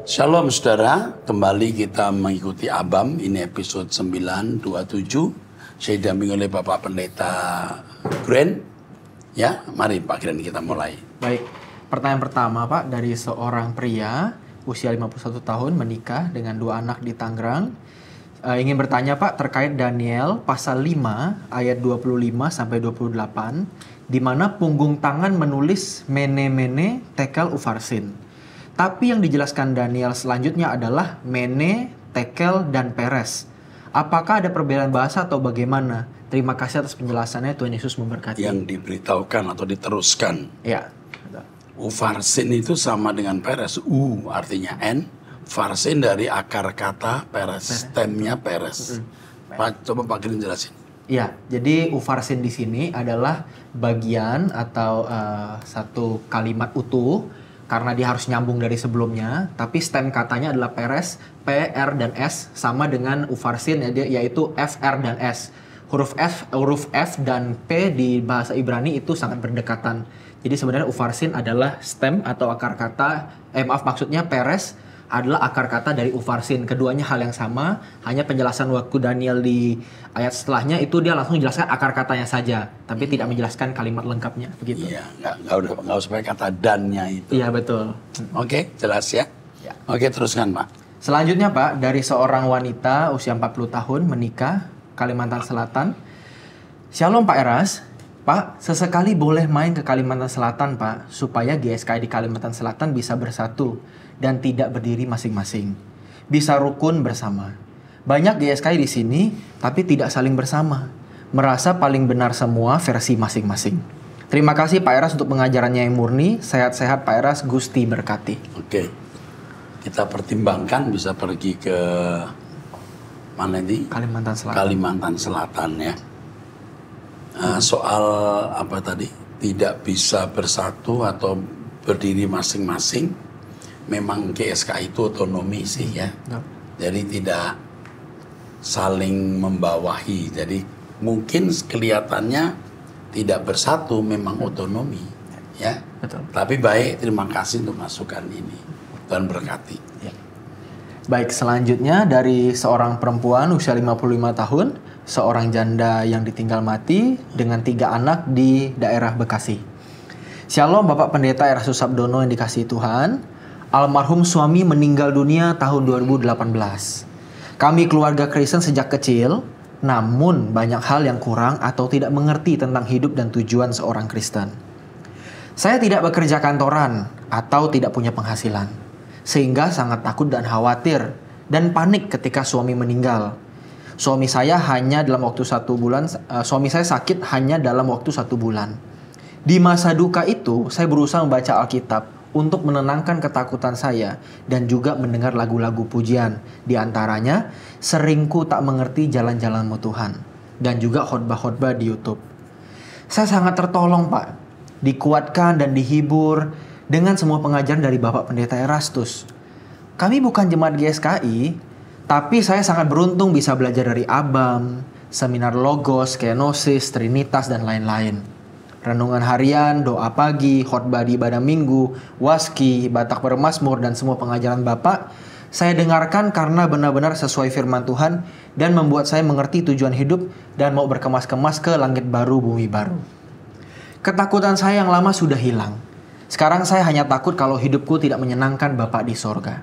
Shalom saudara, kembali kita mengikuti Abam, ini episode 927. Saya didampingi oleh Bapak Pendeta Gren. Ya, mari Pak Gren kita mulai. Baik, pertanyaan pertama Pak, dari seorang pria usia 51 tahun menikah dengan 2 anak di Tangerang. Ingin bertanya Pak terkait Daniel pasal 5 ayat 25 sampai 28 di mana punggung tangan menulis mene mene tekel ufarsin. Tapi yang dijelaskan Daniel selanjutnya adalah mene, tekel, dan peres. Apakah ada perbedaan bahasa atau bagaimana? Terima kasih atas penjelasannya, Tuhan Yesus memberkati. Yang diberitahukan atau diteruskan. Ya. Ufarsin itu sama dengan peres. Artinya N. Farsin dari akar kata peres. Stemnya peres. Pak, coba Pak Gren jelasin. Ya, jadi ufarsin di sini adalah bagian atau satu kalimat utuh. Karena dia harus nyambung dari sebelumnya, tapi stem katanya adalah peres, P, R, dan S, sama dengan ufarsin yaitu F, R, dan S. Huruf F dan P di bahasa Ibrani itu sangat berdekatan. Jadi sebenarnya ufarsin adalah stem atau akar kata, maksudnya peres adalah akar kata dari ufarsin. Keduanya hal yang sama, hanya penjelasan waktu Daniel di ayat setelahnya itu dia langsung menjelaskan akar katanya saja, tapi tidak menjelaskan kalimat lengkapnya, begitu. Iya, nggak usah pakai kata dannya itu. Iya, betul. Oke, jelas ya? Ya. Oke, teruskan Pak. Selanjutnya Pak, dari seorang wanita usia 40 tahun menikah, Kalimantan Selatan. Shalom Pak Eras. Pak, sesekali boleh main ke Kalimantan Selatan Pak, supaya GSKI di Kalimantan Selatan bisa bersatu dan tidak berdiri masing-masing. Bisa rukun bersama. Banyak GSKI di sini, tapi tidak saling bersama. Merasa paling benar semua versi masing-masing. Terima kasih Pak Eras untuk pengajarannya yang murni. Sehat-sehat Pak Eras, Gusti berkati. Oke, kita pertimbangkan bisa pergi ke mana ini? Kalimantan Selatan. Kalimantan Selatan ya. Soal apa tadi? Tidak bisa bersatu atau berdiri masing-masing. Memang GSKI itu otonomi sih ya. Jadi tidak saling membawahi. Jadi mungkin kelihatannya tidak bersatu, memang otonomi ya. Betul. Tapi baik, terima kasih untuk masukan ini. Tuhan berkati. Ya. Baik, selanjutnya dari seorang perempuan usia 55 tahun, seorang janda yang ditinggal mati dengan 3 anak di daerah Bekasi. Shalom Bapak Pendeta Erastus Sabdono yang dikasihi Tuhan. Almarhum suami meninggal dunia tahun 2018. Kami keluarga Kristen sejak kecil, namun banyak hal yang kurang atau tidak mengerti tentang hidup dan tujuan seorang Kristen. Saya tidak bekerja kantoran atau tidak punya penghasilan, sehingga sangat takut dan khawatir dan panik ketika suami meninggal. Suami saya sakit hanya dalam waktu 1 bulan. Di masa duka itu, saya berusaha membaca Alkitab untuk menenangkan ketakutan saya dan juga mendengar lagu-lagu pujian. Di antaranya, Seringku Tak Mengerti Jalan-Jalanmu Tuhan, dan juga khotbah-khotbah di YouTube. Saya sangat tertolong Pak, dikuatkan dan dihibur dengan semua pengajaran dari Bapak Pendeta Erastus. Kami bukan jemaat GSKI, tapi saya sangat beruntung bisa belajar dari Abam, seminar Logos, Kenosis, Trinitas, dan lain-lain. Renungan harian, doa pagi, khotbah di ibadah minggu, waski, Batak Bermazmur, dan semua pengajaran Bapak saya dengarkan karena benar-benar sesuai firman Tuhan dan membuat saya mengerti tujuan hidup dan mau berkemas-kemas ke langit baru, bumi baru. Ketakutan saya yang lama sudah hilang. Sekarang saya hanya takut kalau hidupku tidak menyenangkan Bapak di sorga.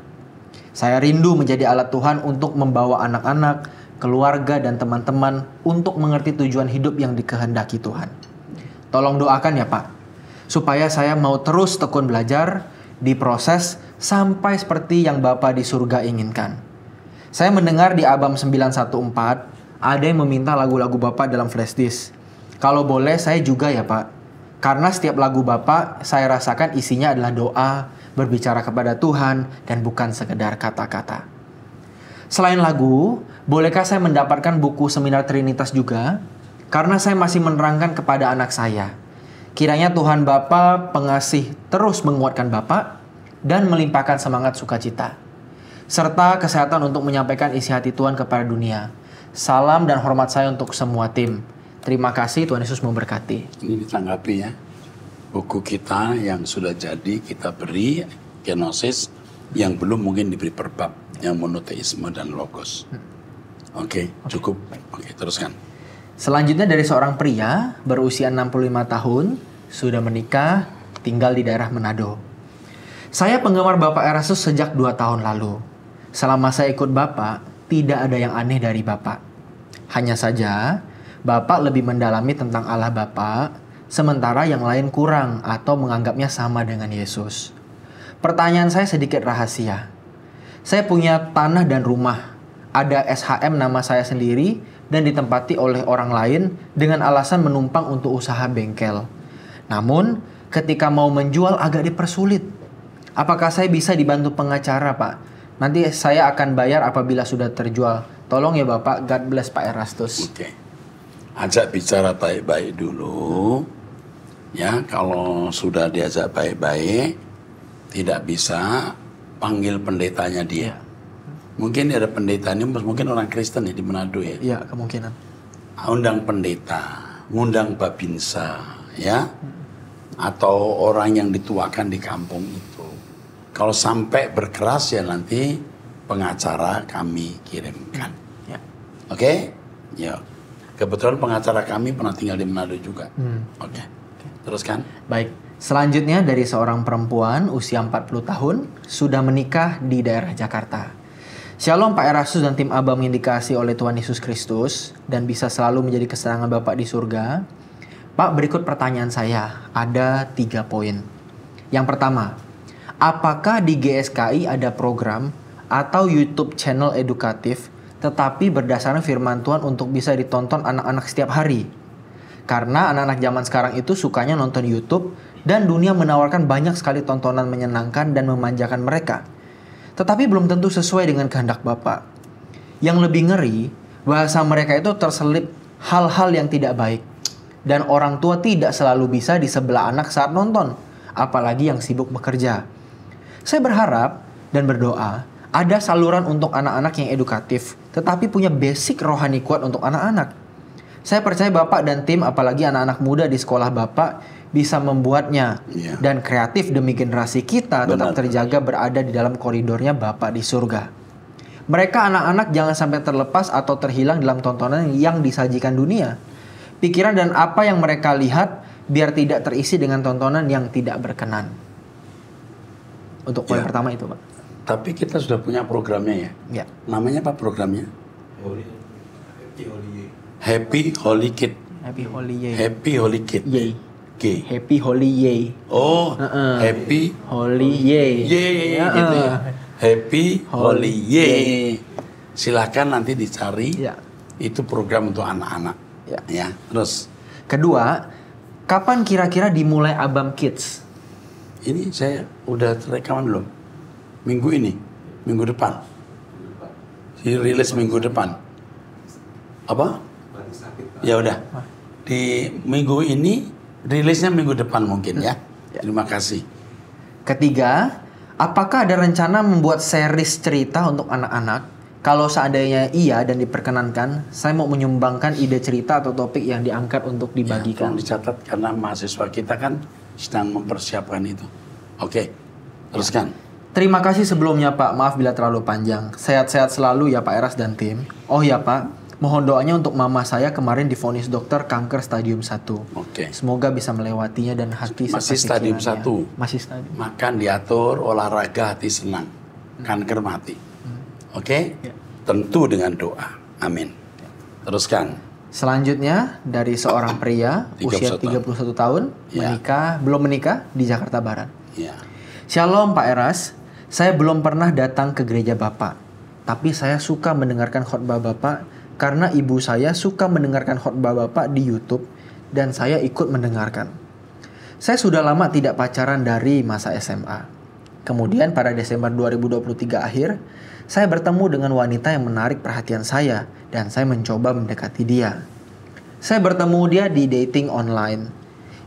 Saya rindu menjadi alat Tuhan untuk membawa anak-anak, keluarga, dan teman-teman untuk mengerti tujuan hidup yang dikehendaki Tuhan. Tolong doakan ya Pak, supaya saya mau terus tekun belajar, diproses sampai seperti yang Bapa di surga inginkan. Saya mendengar di Abam 914 ada yang meminta lagu-lagu Bapak dalam flash disk. Kalau boleh saya juga ya Pak, karena setiap lagu Bapak saya rasakan isinya adalah doa, berbicara kepada Tuhan, dan bukan sekedar kata-kata. Selain lagu, bolehkah saya mendapatkan buku seminar Trinitas juga? Karena saya masih menerangkan kepada anak saya. Kiranya Tuhan Bapa pengasih terus menguatkan Bapak dan melimpahkan semangat sukacita, serta kesehatan untuk menyampaikan isi hati Tuhan kepada dunia. Salam dan hormat saya untuk semua tim. Terima kasih, Tuhan Yesus memberkati. Ini ditanggapi ya. Buku kita yang sudah jadi kita beri, Kenosis, yang belum mungkin diberi perbab, yang monoteisme dan logos. Oke, cukup. Oke, teruskan. Selanjutnya dari seorang pria berusia 65 tahun, sudah menikah, tinggal di daerah Manado. Saya penggemar Bapak Erastus sejak 2 tahun lalu. Selama saya ikut Bapak, tidak ada yang aneh dari Bapak. Hanya saja, Bapak lebih mendalami tentang Allah Bapak, sementara yang lain kurang atau menganggapnya sama dengan Yesus. Pertanyaan saya sedikit rahasia. Saya punya tanah dan rumah. Ada SHM nama saya sendiri dan ditempati oleh orang lain dengan alasan menumpang untuk usaha bengkel. Namun, ketika mau menjual agak dipersulit. Apakah saya bisa dibantu pengacara, Pak? Nanti saya akan bayar apabila sudah terjual. Tolong ya Bapak, God bless Pak Erastus. Oke. Ajak bicara baik-baik dulu. Ya, kalau sudah diajak baik-baik, tidak bisa, panggil pendetanya dia. Mungkin ada pendetanya, mungkin orang Kristen ya di Manado ya. Iya, kemungkinan. Undang pendeta, ngundang babinsa, ya. Atau orang yang dituakan di kampung itu. Kalau sampai berkeras ya nanti pengacara kami kirimkan. Ya. Oke? Ya. Kebetulan pengacara kami pernah tinggal di Manado juga. Oke. Teruskan. Baik. Selanjutnya dari seorang perempuan usia 40 tahun sudah menikah di daerah Jakarta. Shalom Pak Erastus dan tim Abam yang dikasihi oleh Tuhan Yesus Kristus dan bisa selalu menjadi kesenangan Bapak di surga. Pak, berikut pertanyaan saya. Ada 3 poin. Yang pertama, apakah di GSKI ada program atau YouTube channel edukatif tetapi berdasarkan firman Tuhan untuk bisa ditonton anak-anak setiap hari? Karena anak-anak zaman sekarang itu sukanya nonton YouTube dan dunia menawarkan banyak sekali tontonan menyenangkan dan memanjakan mereka. Tetapi belum tentu sesuai dengan kehendak Bapak. Yang lebih ngeri, bahasa mereka itu terselip hal-hal yang tidak baik. Dan orang tua tidak selalu bisa di sebelah anak saat nonton, apalagi yang sibuk bekerja. Saya berharap dan berdoa ada saluran untuk anak-anak yang edukatif, tetapi punya basic rohani kuat untuk anak-anak. Saya percaya Bapak dan tim, apalagi anak-anak muda di sekolah Bapak, bisa membuatnya dan kreatif demi generasi kita tetap terjaga berada di dalam koridornya Bapak di surga. Mereka anak-anak jangan sampai terlepas atau terhilang dalam tontonan yang disajikan dunia. Pikiran dan apa yang mereka lihat biar tidak terisi dengan tontonan yang tidak berkenan. Untuk poin pertama itu, Pak. Tapi kita sudah punya programnya ya. Namanya apa programnya? Happy Holy Kid. Happy Holy Yay. Happy Holy Kid. Yay. G. Happy Holy Yay. Oh, Happy Holy Yay. Yay gitu ya. Happy Holy Yay. Silakan nanti dicari. Itu program untuk anak-anak. Ya. Terus. Kedua, kapan kira-kira dimulai Abam Kids? Ini saya udah rekaman belum? Minggu ini, minggu depan. Rilis minggu depan. Apa? Ya udah. Di minggu ini rilisnya minggu depan mungkin ya. Terima kasih. Ketiga, apakah ada rencana membuat series cerita untuk anak-anak? Kalau seandainya iya dan diperkenankan, saya mau menyumbangkan ide cerita atau topik yang diangkat untuk dibagikan. Ya, dicatat karena mahasiswa kita kan sedang mempersiapkan itu. Oke, teruskan. Terima kasih sebelumnya Pak, maaf bila terlalu panjang. Sehat-sehat selalu ya Pak Eras dan tim. Oh ya Pak, mohon doanya untuk mama saya kemarin divonis dokter kanker stadium 1. Oke. Semoga bisa melewatinya dan hati masih stadium 1. Masih stadium. Makan diatur, olahraga, hati senang. Kanker mati. Oke? Tentu dengan doa. Amin. Teruskan. Selanjutnya dari seorang pria usia 31 tahun belum menikah di Jakarta Barat. Shalom Pak Eras, saya belum pernah datang ke gereja Bapak, tapi saya suka mendengarkan khotbah Bapak karena ibu saya suka mendengarkan khotbah Bapak di YouTube dan saya ikut mendengarkan. Saya sudah lama tidak pacaran dari masa SMA. Kemudian pada Desember 2023 akhir, saya bertemu dengan wanita yang menarik perhatian saya dan saya mencoba mendekati dia. Saya bertemu dia di dating online.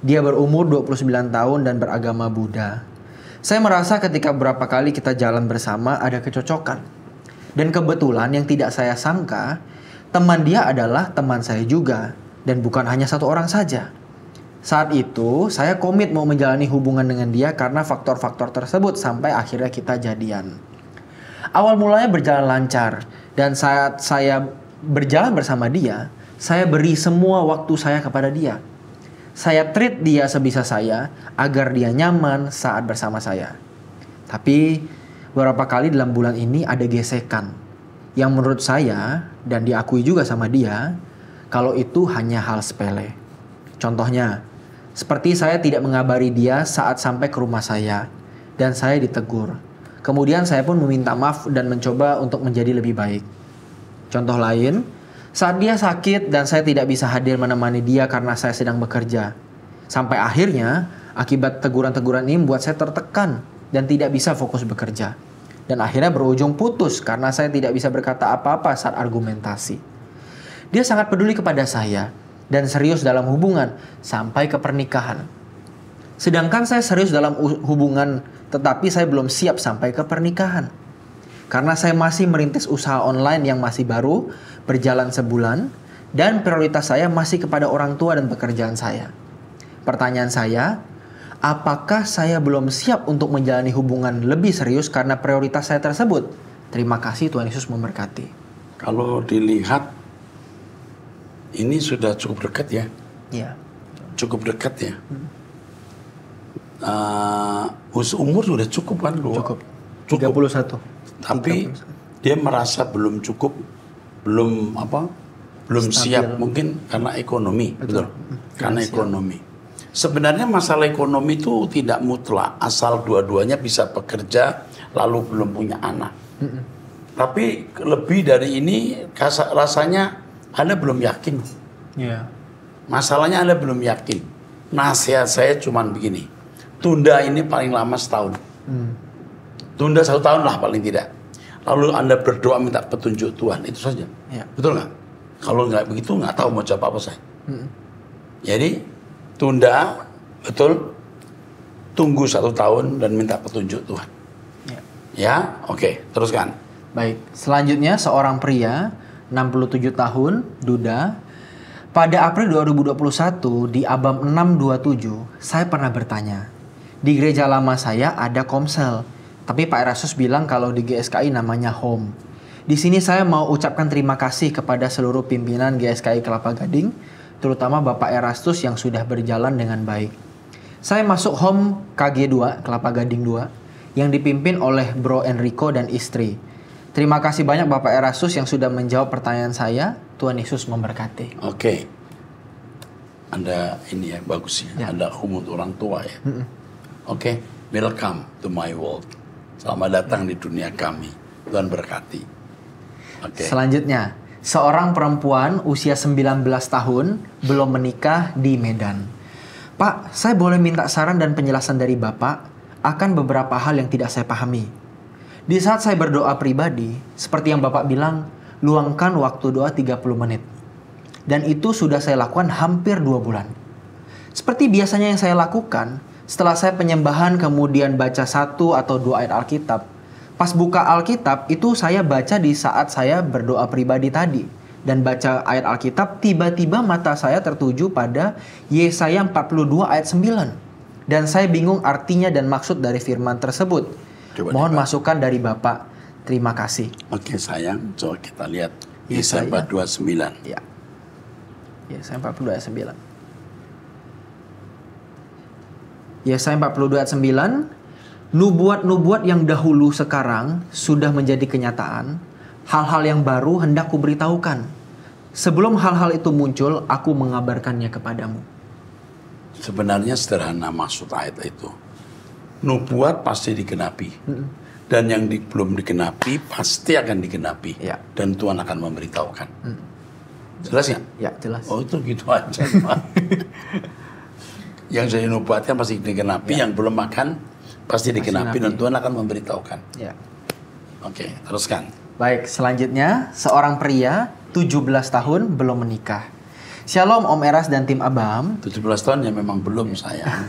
Dia berumur 29 tahun dan beragama Buddha. Saya merasa ketika beberapa kali kita jalan bersama ada kecocokan. Dan kebetulan yang tidak saya sangka, teman dia adalah teman saya juga dan bukan hanya satu orang saja. Saat itu saya komit mau menjalani hubungan dengan dia karena faktor-faktor tersebut sampai akhirnya kita jadian. Awal mulanya berjalan lancar dan saat saya berjalan bersama dia, saya beri semua waktu saya kepada dia. Saya treat dia sebisa saya agar dia nyaman saat bersama saya. Tapi beberapa kali dalam bulan ini ada gesekan yang menurut saya dan diakui juga sama dia kalau itu hanya hal sepele. Contohnya, seperti saya tidak mengabari dia saat sampai ke rumah saya dan saya ditegur. Kemudian saya pun meminta maaf dan mencoba untuk menjadi lebih baik. Contoh lain, saat dia sakit dan saya tidak bisa hadir menemani dia karena saya sedang bekerja. Sampai akhirnya, akibat teguran-teguran ini membuat saya tertekan dan tidak bisa fokus bekerja. Dan akhirnya berujung putus karena saya tidak bisa berkata apa-apa saat argumentasi. Dia sangat peduli kepada saya dan serius dalam hubungan sampai ke pernikahan. Sedangkan saya serius dalam hubungan tetapi saya belum siap sampai ke pernikahan. Karena saya masih merintis usaha online yang masih baru, berjalan sebulan, dan prioritas saya masih kepada orang tua dan pekerjaan saya. Pertanyaan saya, apakah saya belum siap untuk menjalani hubungan lebih serius karena prioritas saya tersebut? Terima kasih, Tuhan Yesus memberkati. Kalau dilihat, ini sudah cukup dekat ya. Iya. Cukup dekat ya. Umur sudah cukup kan? Cukup. 31. Tapi dia merasa belum cukup, belum siap mungkin karena ekonomi, betul. Karena ekonomi. Sebenarnya masalah ekonomi itu tidak mutlak, asal dua-duanya bisa bekerja lalu belum punya anak. Tapi lebih dari ini rasanya Anda belum yakin. Yeah. Masalahnya Anda belum yakin. Nasihat saya cuman begini, tunda ini paling lama setahun. Tunda 1 tahun lah paling tidak. Lalu Anda berdoa minta petunjuk Tuhan, itu saja. Yeah. Betul nggak? Kalau nggak begitu nggak tahu mau jawab apa saya. Jadi tunda, betul. Tunggu 1 tahun dan minta petunjuk Tuhan. Ya, oke, teruskan. Baik, selanjutnya seorang pria 67 tahun, duda. Pada April 2021 di Abam 627, saya pernah bertanya. Di gereja lama saya ada komsel, tapi Pak Erastus bilang kalau di GSKI namanya home. Di sini saya mau ucapkan terima kasih kepada seluruh pimpinan GSKI Kelapa Gading, terutama Bapak Erastus yang sudah berjalan dengan baik. Saya masuk home KG2, Kelapa Gading 2, yang dipimpin oleh Bro Enrico dan istri. Terima kasih banyak Bapak Erastus yang sudah menjawab pertanyaan saya. Tuhan Yesus memberkati. Oke. Anda ini ya bagus ya. Anda humut orang tua ya. Oke. Welcome to my world. Selamat datang di dunia kami. Tuhan berkati. Oke. Selanjutnya, seorang perempuan usia 19 tahun belum menikah di Medan. Pak, saya boleh minta saran dan penjelasan dari Bapak akan beberapa hal yang tidak saya pahami. Di saat saya berdoa pribadi, seperti yang Bapak bilang, luangkan waktu doa 30 menit. Dan itu sudah saya lakukan hampir 2 bulan. Seperti biasanya yang saya lakukan, setelah saya penyembahan kemudian baca 1 atau 2 ayat Alkitab. Pas buka Alkitab, itu saya baca di saat saya berdoa pribadi tadi. Dan baca ayat Alkitab, tiba-tiba mata saya tertuju pada Yesaya 42 ayat 9. Dan saya bingung artinya dan maksud dari firman tersebut. Mohon masukan dari Bapak. Terima kasih. Oke sayang, coba kita lihat Yesaya 42:9. Ya. Yesaya 42 ayat 9. Yesaya 42 ayat 9. Nubuat-nubuat yang dahulu sekarang sudah menjadi kenyataan. Hal-hal yang baru hendak kuberitahukan. Sebelum hal-hal itu muncul, aku mengabarkannya kepadamu. Sebenarnya sederhana maksud ayat itu. Nubuat pasti digenapi. Dan yang belum digenapi pasti akan digenapi. Ya. Dan Tuhan akan memberitahukan. Jelas nggak? Ya, jelas. Oh itu gitu aja. Yang jadi nubuatnya pasti digenapi, yang belum akan pasti digenapi dan Tuhan akan memberitahukan. Ya. Oke, teruskan. Baik, selanjutnya seorang pria 17 tahun belum menikah. Shalom Om Eras dan tim Abam. 17 tahun ya memang belum sayang.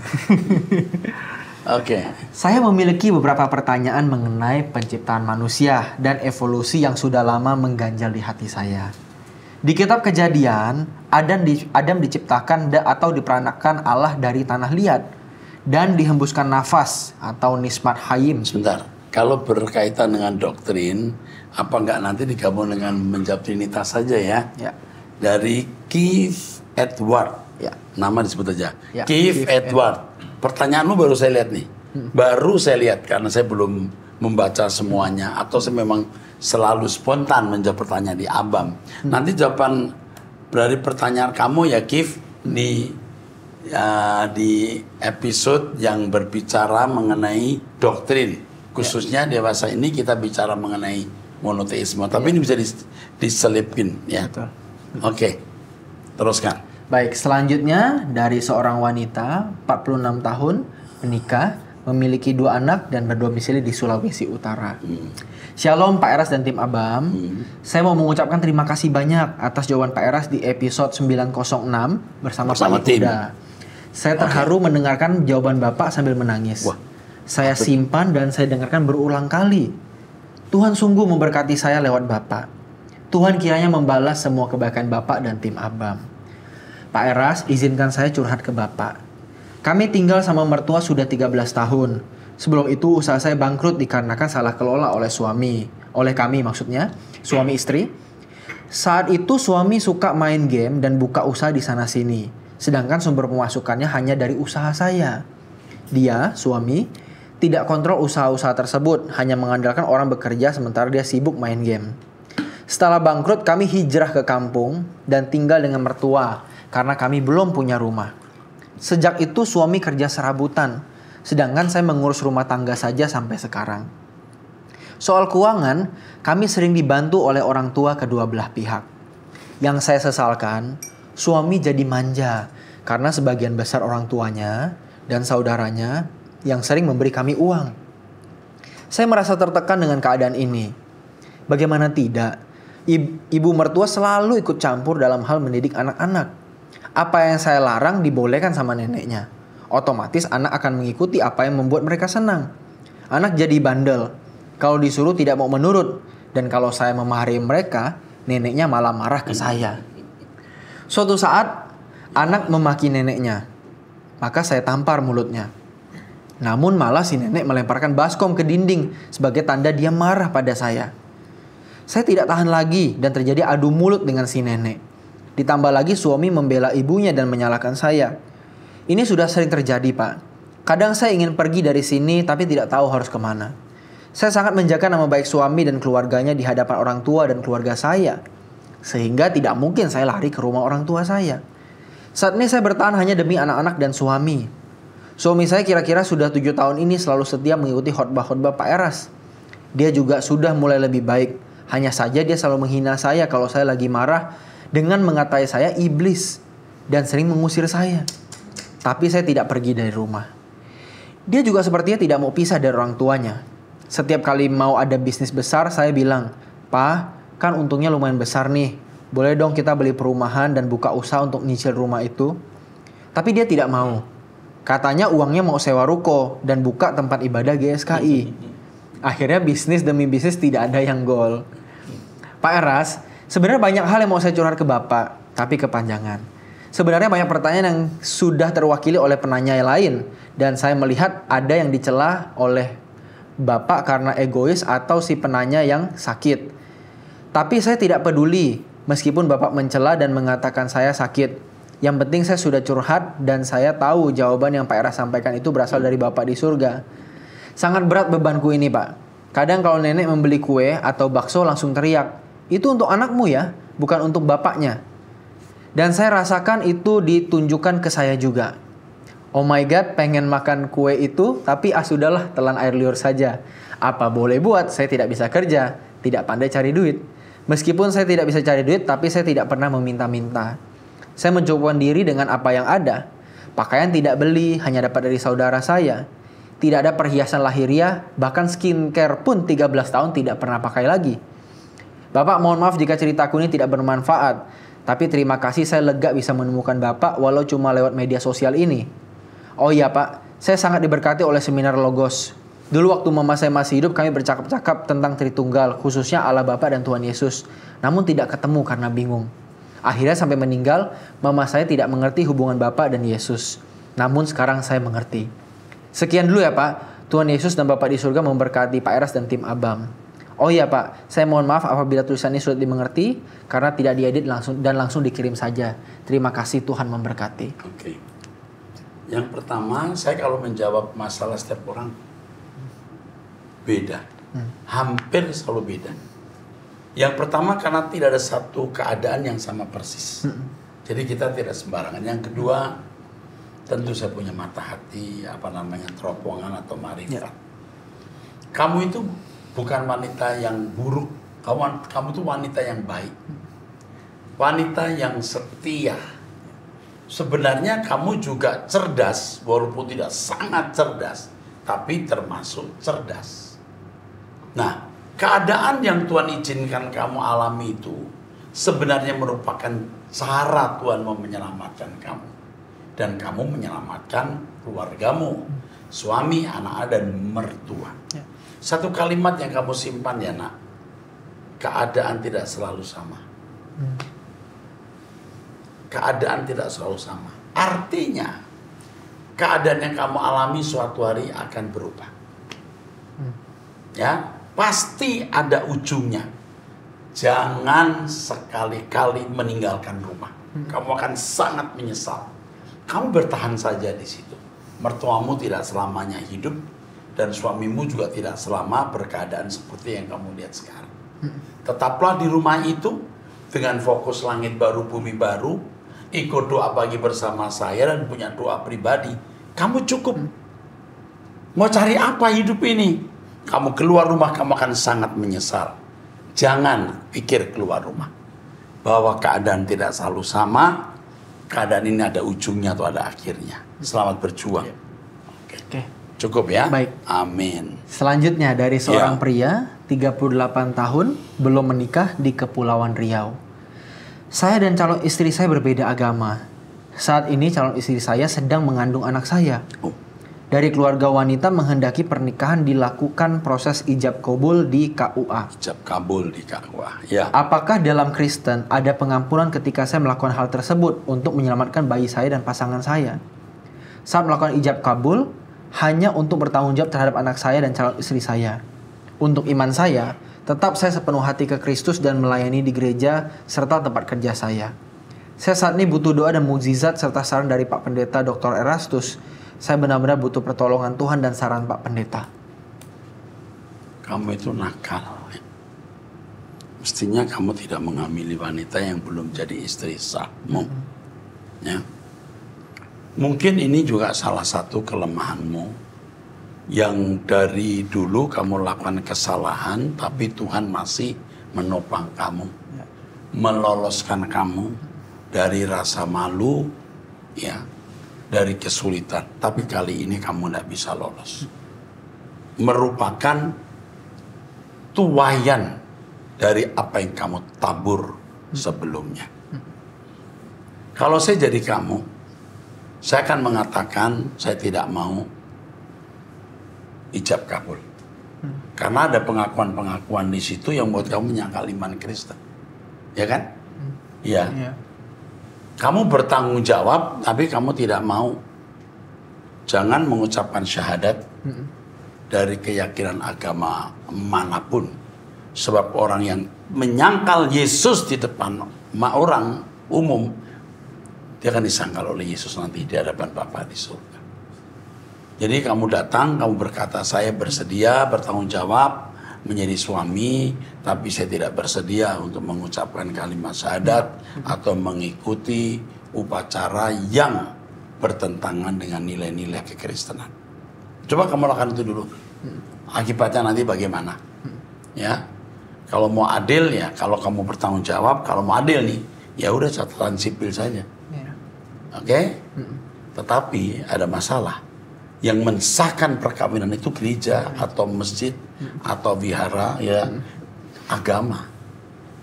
Oke. Saya memiliki beberapa pertanyaan mengenai penciptaan manusia dan evolusi yang sudah lama mengganjal di hati saya. Di kitab Kejadian, Adam diciptakan atau diperanakan Allah dari tanah liat dan dihembuskan nafas atau nismat hayim. Sebentar, kalau berkaitan dengan doktrin, apa enggak nanti digabung dengan menjawab Trinitas saja ya? Ya. Dari Keith Edward, Ya. nama disebut aja. Ya, Keith Edward. Pertanyaanmu baru saya lihat nih. Baru saya lihat karena saya belum membaca semuanya atau saya memang selalu spontan menjawab pertanyaan di Abam. Nanti jawaban dari pertanyaan kamu ya Keith di episode yang berbicara mengenai doktrin. Khususnya dewasa ini kita bicara mengenai monoteisme. Tapi ini bisa diselipin ya. Oke. Teruskan. Baik, selanjutnya dari seorang wanita 46 tahun menikah, memiliki 2 anak dan berdomisili di Sulawesi Utara. Shalom Pak Eras dan tim Abam. Saya mau mengucapkan terima kasih banyak atas jawaban Pak Eras di episode 906 bersama Pak tim. Yehuda. Saya terharu mendengarkan jawaban Bapak sambil menangis. Wah, saya simpan dan saya dengarkan berulang kali. Tuhan sungguh memberkati saya lewat Bapak. Tuhan kiranya membalas semua kebaikan Bapak dan tim Abam. Pak Eras, izinkan saya curhat ke Bapak. Kami tinggal sama mertua sudah 13 tahun. Sebelum itu usaha saya bangkrut dikarenakan salah kelola oleh suami. Oleh kami maksudnya, suami istri. Saat itu suami suka main game dan buka usaha di sana sini. Sedangkan sumber pemasukannya hanya dari usaha saya. Dia, suami, tidak kontrol usaha-usaha tersebut. Hanya mengandalkan orang bekerja sementara dia sibuk main game. Setelah bangkrut kami hijrah ke kampung dan tinggal dengan mertua. Karena kami belum punya rumah. Sejak itu suami kerja serabutan, sedangkan saya mengurus rumah tangga saja sampai sekarang. Soal keuangan, kami sering dibantu oleh orang tua kedua belah pihak. Yang saya sesalkan, suami jadi manja karena sebagian besar orang tuanya dan saudaranya yang sering memberi kami uang. Saya merasa tertekan dengan keadaan ini. Bagaimana tidak, ibu mertua selalu ikut campur dalam hal mendidik anak-anak. Apa yang saya larang dibolehkan sama neneknya. Otomatis anak akan mengikuti apa yang membuat mereka senang. Anak jadi bandel. Kalau disuruh tidak mau menurut. Dan kalau saya memarahi mereka, neneknya malah marah ke saya. Suatu saat, anak memaki neneknya. Maka saya tampar mulutnya. Namun malah si nenek melemparkan baskom ke dinding sebagai tanda dia marah pada saya. Saya tidak tahan lagi dan terjadi adu mulut dengan si nenek. Ditambah lagi suami membela ibunya dan menyalahkan saya. Ini sudah sering terjadi, Pak. Kadang saya ingin pergi dari sini tapi tidak tahu harus kemana. Saya sangat menjaga nama baik suami dan keluarganya di hadapan orang tua dan keluarga saya. Sehingga tidak mungkin saya lari ke rumah orang tua saya. Saat ini saya bertahan hanya demi anak-anak dan suami. Suami saya kira-kira sudah 7 tahun ini selalu setia mengikuti khotbah-khotbah Pak Eras. Dia juga sudah mulai lebih baik. Hanya saja dia selalu menghina saya kalau saya lagi marah dengan mengatai saya iblis dan sering mengusir saya. Tapi saya tidak pergi dari rumah. Dia juga sepertinya tidak mau pisah dari orang tuanya. Setiap kali mau ada bisnis besar saya bilang, "Pa, kan untungnya lumayan besar nih. Boleh dong kita beli perumahan dan buka usaha untuk nyicil rumah itu?" Tapi dia tidak mau. Katanya uangnya mau sewa ruko dan buka tempat ibadah GSKI. Akhirnya bisnis demi bisnis tidak ada yang gol. Pak Eras, sebenarnya banyak hal yang mau saya curhat ke Bapak, tapi kepanjangan. Sebenarnya banyak pertanyaan yang sudah terwakili oleh penanya yang lain. Dan saya melihat ada yang dicela oleh Bapak karena egois atau si penanya yang sakit. Tapi saya tidak peduli, meskipun Bapak mencela dan mengatakan saya sakit. Yang penting saya sudah curhat dan saya tahu jawaban yang Pak Eras sampaikan itu berasal dari Bapak di surga. Sangat berat bebanku ini, Pak. Kadang kalau nenek membeli kue atau bakso langsung teriak, "Itu untuk anakmu ya, bukan untuk bapaknya." Dan saya rasakan itu ditunjukkan ke saya juga. Oh my God, pengen makan kue itu, tapi sudahlah, telan air liur saja. Apa boleh buat, saya tidak bisa kerja, tidak pandai cari duit. Meskipun saya tidak bisa cari duit, tapi saya tidak pernah meminta-minta. Saya mencoba diri dengan apa yang ada. Pakaian tidak beli, hanya dapat dari saudara saya. Tidak ada perhiasan lahiriah, bahkan skincare pun 13 tahun tidak pernah pakai lagi. Bapak, mohon maaf jika ceritaku ini tidak bermanfaat. Tapi terima kasih saya lega bisa menemukan Bapak walau cuma lewat media sosial ini. Oh iya Pak, saya sangat diberkati oleh seminar Logos. Dulu waktu mama saya masih hidup kami bercakap-cakap tentang Tritunggal, khususnya Allah Bapa dan Tuhan Yesus. Namun tidak ketemu karena bingung. Akhirnya sampai meninggal, mama saya tidak mengerti hubungan Bapak dan Yesus. Namun sekarang saya mengerti. Sekian dulu ya Pak. Tuhan Yesus dan Bapak di surga memberkati Pak Eras dan tim Abam. Oh iya Pak, saya mohon maaf apabila tulisan ini sulit dimengerti karena tidak diedit langsung dikirim saja. Terima kasih, Tuhan memberkati. Oke. Yang pertama, saya kalau menjawab masalah setiap orang beda. Hampir selalu beda. Yang pertama karena tidak ada satu keadaan yang sama persis. Jadi kita tidak sembarangan. Yang kedua, tentu saya punya mata hati, teropongan atau marifat. Kamu itu bukan wanita yang buruk. Kamu itu wanita yang baik. Wanita yang setia. Sebenarnya kamu juga cerdas, walaupun tidak sangat cerdas, tapi termasuk cerdas. Nah, keadaan yang Tuhan izinkan kamu alami itu sebenarnya merupakan cara Tuhan mau menyelamatkan kamu. Dan kamu menyelamatkan keluargamu, suami, anak, dan mertua. Satu kalimat yang kamu simpan ya nak, keadaan tidak selalu sama. Keadaan tidak selalu sama. Artinya, keadaan yang kamu alami suatu hari akan berubah. Ya, pasti ada ujungnya. Jangan sekali-kali meninggalkan rumah. Kamu akan sangat menyesal. Kamu bertahan saja di situ. Mertuamu tidak selamanya hidup dan suamimu juga tidak selama berkeadaan seperti yang kamu lihat sekarang. Tetaplah di rumah itu dengan fokus langit baru, bumi baru. Ikut doa pagi bersama saya dan punya doa pribadi. Kamu cukup. Mau cari apa hidup ini? Kamu keluar rumah, kamu akan sangat menyesal. Jangan pikir keluar rumah. Bahwa keadaan tidak selalu sama. Keadaan ini ada ujungnya atau ada akhirnya. Selamat berjuang. Oke. Cukup ya? Baik. Amin. Selanjutnya dari seorang pria, 38 tahun, belum menikah di Kepulauan Riau. Saya dan calon istri saya berbeda agama. Saat ini calon istri saya sedang mengandung anak saya. Dari keluarga wanita menghendaki pernikahan dilakukan proses ijab kabul di KUA. Ijab kabul di KUA, ya. Apakah dalam Kristen ada pengampunan ketika saya melakukan hal tersebut untuk menyelamatkan bayi saya dan pasangan saya? Saat melakukan ijab kabul, hanya untuk bertanggung jawab terhadap anak saya dan calon istri saya. Untuk iman saya, tetap saya sepenuh hati ke Kristus dan melayani di gereja serta tempat kerja saya. Saya saat ini butuh doa dan mukjizat serta saran dari Pak Pendeta Dr. Erastus. Saya benar-benar butuh pertolongan Tuhan dan saran Pak Pendeta. Kamu itu nakal. Mestinya kamu tidak mengamili wanita yang belum jadi istri sahmu. Ya. Mungkin ini juga salah satu kelemahanmu. Yang dari dulu kamu lakukan kesalahan, tapi Tuhan masih menopang kamu. Meloloskan kamu dari rasa malu, ya, dari kesulitan. Tapi kali ini kamu tidak bisa lolos. Merupakan tuaian dari apa yang kamu tabur sebelumnya. Kalau saya jadi kamu, saya akan mengatakan saya tidak mau ijab kabul. Karena ada pengakuan-pengakuan di situ yang buat kamu menyangkal iman Kristen. Ya kan? Iya. Kamu bertanggung jawab, tapi kamu tidak mau. Jangan mengucapkan syahadat dari keyakinan agama manapun. Sebab orang yang menyangkal Yesus di depan orang umum, dia akan disangkal oleh Yesus nanti di hadapan Bapa di surga. Jadi kamu datang, kamu berkata, saya bersedia bertanggung jawab menjadi suami, tapi saya tidak bersedia untuk mengucapkan kalimat syahadat atau mengikuti upacara yang bertentangan dengan nilai-nilai kekristenan. Coba kamu lakukan itu dulu. Akibatnya nanti bagaimana? Ya, kalau mau adil ya, kalau kamu bertanggung jawab, kalau mau adil nih, ya udah catatan sipil saja. Oke? Tetapi ada masalah. Yang mensahkan perkawinan itu gereja atau masjid atau wihara, ya, agama.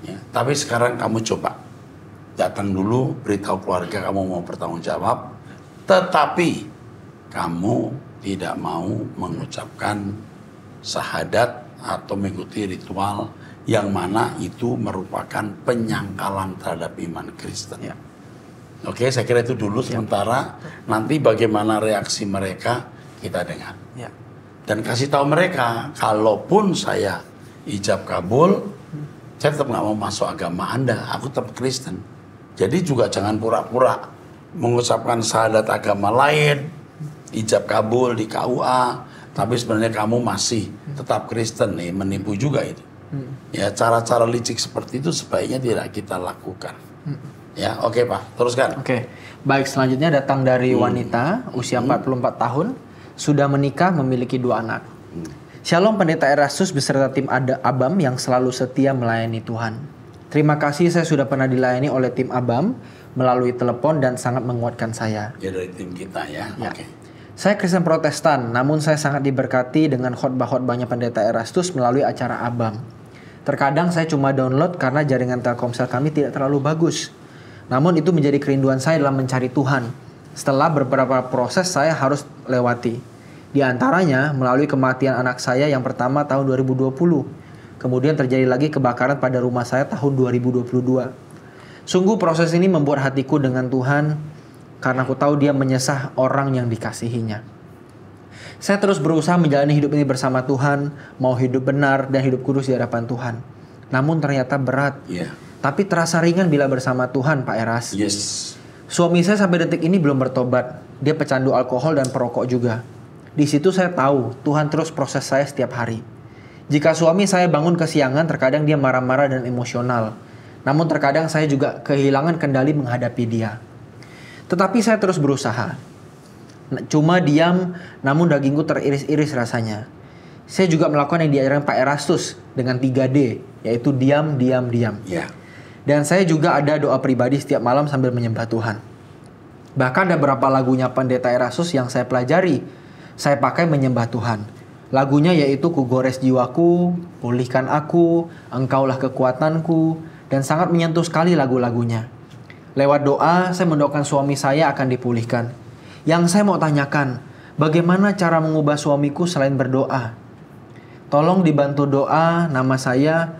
Ya. Tapi sekarang kamu coba datang dulu, beritahu keluarga kamu mau bertanggung jawab, tetapi kamu tidak mau mengucapkan syahadat atau mengikuti ritual yang mana itu merupakan penyangkalan terhadap iman Kristen. Ya. Oke, saya kira itu dulu sementara. Nanti bagaimana reaksi mereka kita dengar. Ya. Dan kasih tahu mereka, kalaupun saya ijab kabul, saya tetap nggak mau masuk agama Anda. Aku tetap Kristen. Jadi juga jangan pura-pura mengucapkan syahadat agama lain, ijab kabul di KUA, tapi sebenarnya kamu masih tetap Kristen nih, menipu juga itu. Ya, cara-cara licik seperti itu sebaiknya tidak kita lakukan. Ya, oke Pak, teruskan. Oke, baik, selanjutnya datang dari wanita usia 44 tahun, sudah menikah, memiliki 2 anak. Shalom Pendeta Erastus beserta tim ABAM yang selalu setia melayani Tuhan. Terima kasih, saya sudah pernah dilayani oleh tim ABAM melalui telepon dan sangat menguatkan saya. Ya, dari tim kita ya. Ya. Oke. Saya Kristen Protestan, namun saya sangat diberkati dengan khotbah-khotbahnya Pendeta Erastus melalui acara ABAM. Terkadang saya cuma download karena jaringan Telkomsel kami tidak terlalu bagus. Namun itu menjadi kerinduan saya dalam mencari Tuhan. Setelah beberapa proses saya harus lewati. Di antaranya melalui kematian anak saya yang pertama tahun 2020. Kemudian terjadi lagi kebakaran pada rumah saya tahun 2022. Sungguh proses ini membuat hatiku dengan Tuhan karena aku tahu Dia menyesah orang yang dikasihinya. Saya terus berusaha menjalani hidup ini bersama Tuhan, mau hidup benar dan hidup kudus di hadapan Tuhan. Namun ternyata berat. Yeah. Tapi terasa ringan bila bersama Tuhan, Pak Eras. Yes. Suami saya sampai detik ini belum bertobat. Dia pecandu alkohol dan perokok juga. Di situ saya tahu Tuhan terus proses saya setiap hari. Jika suami saya bangun kesiangan, terkadang dia marah-marah dan emosional. Namun terkadang saya juga kehilangan kendali menghadapi dia. Tetapi saya terus berusaha. Cuma diam, namun dagingku teriris-iris rasanya. Saya juga melakukan yang diajarkan Pak Erastus dengan 3D, yaitu diam, diam, diam. Yeah. Dan saya juga ada doa pribadi setiap malam sambil menyembah Tuhan. Bahkan ada beberapa lagunya Pendeta Erastus yang saya pelajari, saya pakai menyembah Tuhan. Lagunya yaitu Ku Gores Jiwaku, Pulihkan Aku, Engkaulah Kekuatanku, dan sangat menyentuh sekali lagu-lagunya. Lewat doa, saya mendoakan suami saya akan dipulihkan. Yang saya mau tanyakan, bagaimana cara mengubah suamiku selain berdoa? Tolong dibantu doa, nama saya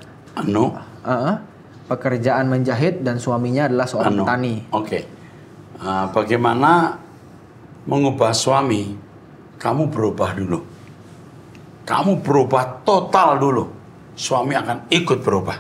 pekerjaan menjahit dan suaminya adalah seorang petani. Oke. Bagaimana mengubah suami? Kamu berubah dulu. Kamu berubah total dulu. Suami akan ikut berubah.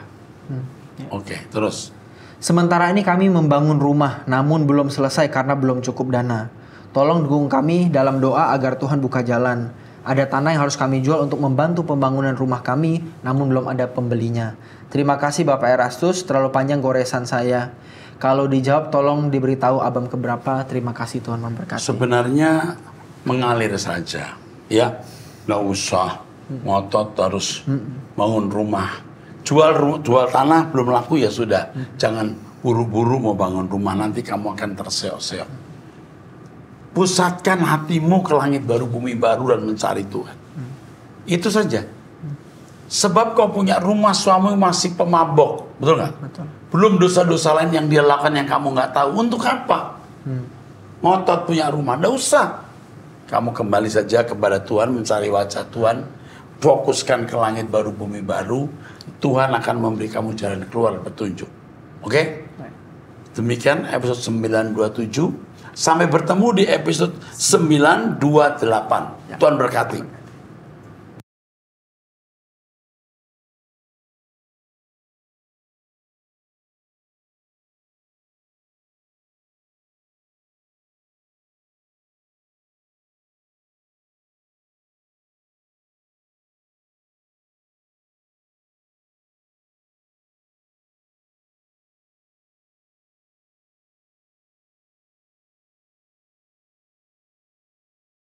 Oke, terus. Sementara ini kami membangun rumah, namun belum selesai karena belum cukup dana. Tolong dukung kami dalam doa agar Tuhan buka jalan. Ada tanah yang harus kami jual untuk membantu pembangunan rumah kami, namun belum ada pembelinya. Terima kasih Bapak Erastus, terlalu panjang goresan saya. Kalau dijawab tolong diberitahu ABAM keberapa. Terima kasih, Tuhan memberkati. Sebenarnya mengalir saja, ya. Nggak usah ngotot harus bangun rumah. Jual tanah belum laku ya sudah. Jangan buru-buru mau bangun rumah, nanti kamu akan terseok-seok. Pusatkan hatimu ke langit baru, bumi baru dan mencari Tuhan. Itu saja. Sebab kau punya rumah, suami masih pemabok, betul nggak? Betul. Belum dosa-dosa lain yang dia lakukan yang kamu nggak tahu. Untuk apa? Ngotot punya rumah, nggak usah. Kamu kembali saja kepada Tuhan, mencari wajah Tuhan, fokuskan ke langit baru, bumi baru. Tuhan akan memberi kamu jalan keluar, petunjuk. Oke? Demikian episode 927. Sampai bertemu di episode 928. Tuhan berkati.